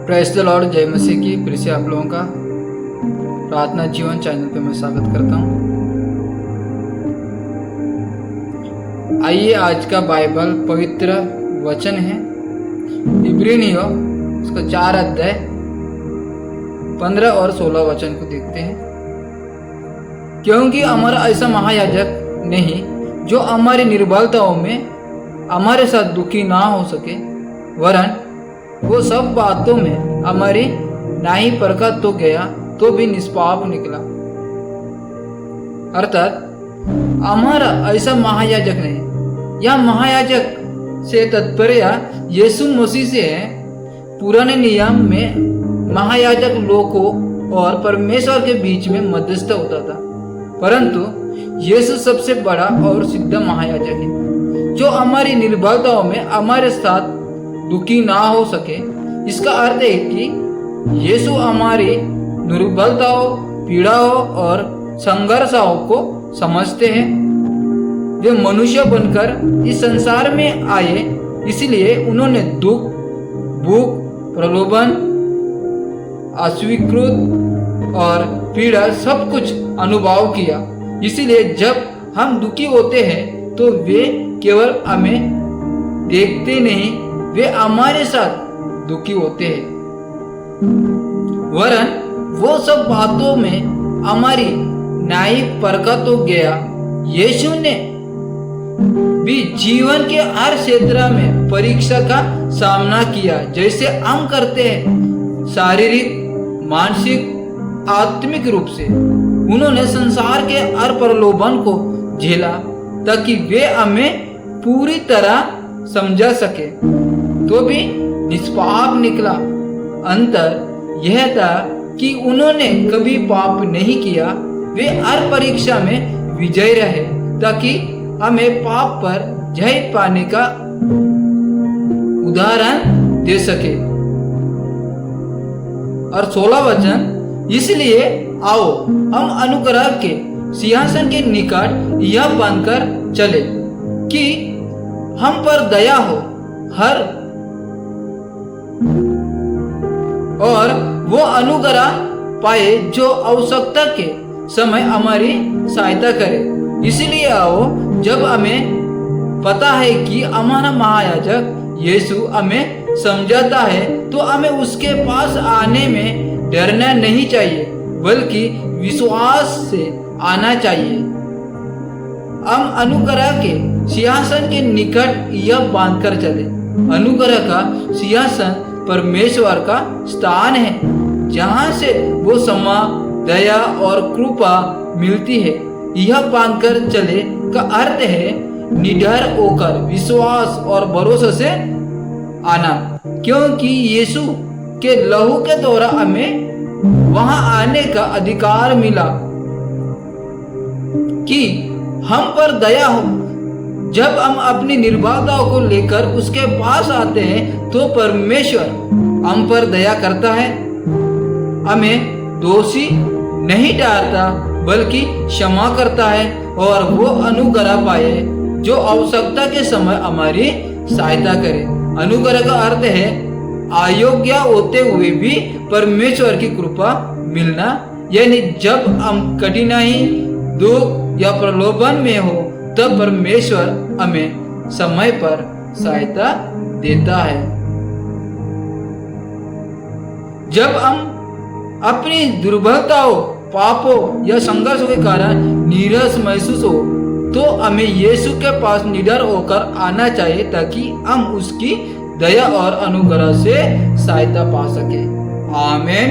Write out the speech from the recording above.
Press the Lord, जय मसीह की। फिर से आप लोगों का प्रार्थना जीवन चैनल पे मैं स्वागत करता हूँ। आइए आज का बाइबल पवित्र वचन है इब्रानियों उसका 4 अध्याय 15 और 16 वचन को देखते हैं। क्योंकि हमारा ऐसा महायाजक नहीं जो हमारी निर्बलताओं में हमारे साथ दुखी ना हो सके, वरन वो सब बातों में हमारी नाई परखा तो गया तो भी निष्पाप निकला। अर्थात हमारा ऐसा महायाजक नहीं। यह महायाजक से तात्पर्य यीशु मसीह से है। पुराने नियम में महायाजक लोगों और परमेश्वर के बीच में मध्यस्थ होता था, परंतु यीशु सबसे बड़ा और सिद्ध महायाजक है जो हमारी निर्बलताओं में हमारे साथ दुखी ना हो सके। इसका अर्थ है कि यीशु हमारी निर्बलताओं, पीड़ाओं और संघर्षों को समझते हैं। वे मनुष्य बनकर इस संसार में आए, इसलिए उन्होंने दुख, भूख, प्रलोभन, अस्वीकृत और पीड़ा सब कुछ अनुभव किया। इसलिए जब हम दुखी होते हैं तो वे केवल हमें देखते नहीं, वे हमारे साथ दुखी होते हैं, वरन वो सब बातों में हमारी न्याय परखा तो गया। यीशु ने भी जीवन के हर क्षेत्र में परीक्षा का सामना किया, जैसे हम करते हैं, शारीरिक, मानसिक, आत्मिक रूप से। उन्होंने संसार के हर प्रलोभन को झेला ताकि वे हमें पूरी तरह समझा सके, तो भी निष्पाप निकला। अंतर यह था कि उन्होंने कभी पाप नहीं किया। वे हर परीक्षा में विजयी रहे ताकि हमें पाप पर जय पाने का उदाहरण दे सके। और 16 वचन, इसलिए आओ हम अनुग्रह के सिंहासन के निकट यह बांधकर चले कि हम पर दया हो हर और वो अनुग्रह पाए जो आवश्यकता के समय हमारी सहायता करे। इसलिए आओ, जब हमें पता है कि हमारा महायाजक यीशु हमें समझाता है, तो हमें उसके पास आने में डरना नहीं चाहिए, बल्कि विश्वास से आना चाहिए। हम अनुग्रह के सिंहासन के निकट यह बांधकर चले। अनुग्रह का सिंहासन परमेश्वर का स्थान है, जहाँ से वो क्षमा, दया और कृपा मिलती है। यह बांधकर चले का अर्थ है निडर होकर विश्वास और भरोसे से आना, क्योंकि यीशु के लहू के द्वारा हमें वहां आने का अधिकार मिला कि हम पर दया हो। जब हम अपनी निर्बलताओं को लेकर उसके पास आते हैं तो परमेश्वर हम पर दया करता है, हमें दोषी नहीं ठहराता बल्कि क्षमा करता है, और वो अनुग्रह पाए जो आवश्यकता के समय हमारी सहायता करे। अनुग्रह का अर्थ है अयोग्य होते हुए भी परमेश्वर की कृपा मिलना, यानी जब हम कठिनाई, दुख या प्रलोभन में हो तब परमेश्वर हमें समय पर सहायता देता है। जब हम अपनी दुर्बलताओं, पापों या संघर्षों के कारण नीरस महसूस हो तो हमें यीशु के पास निडर होकर आना चाहिए ताकि हम उसकी दया और अनुग्रह से सहायता पा सके। आमीन।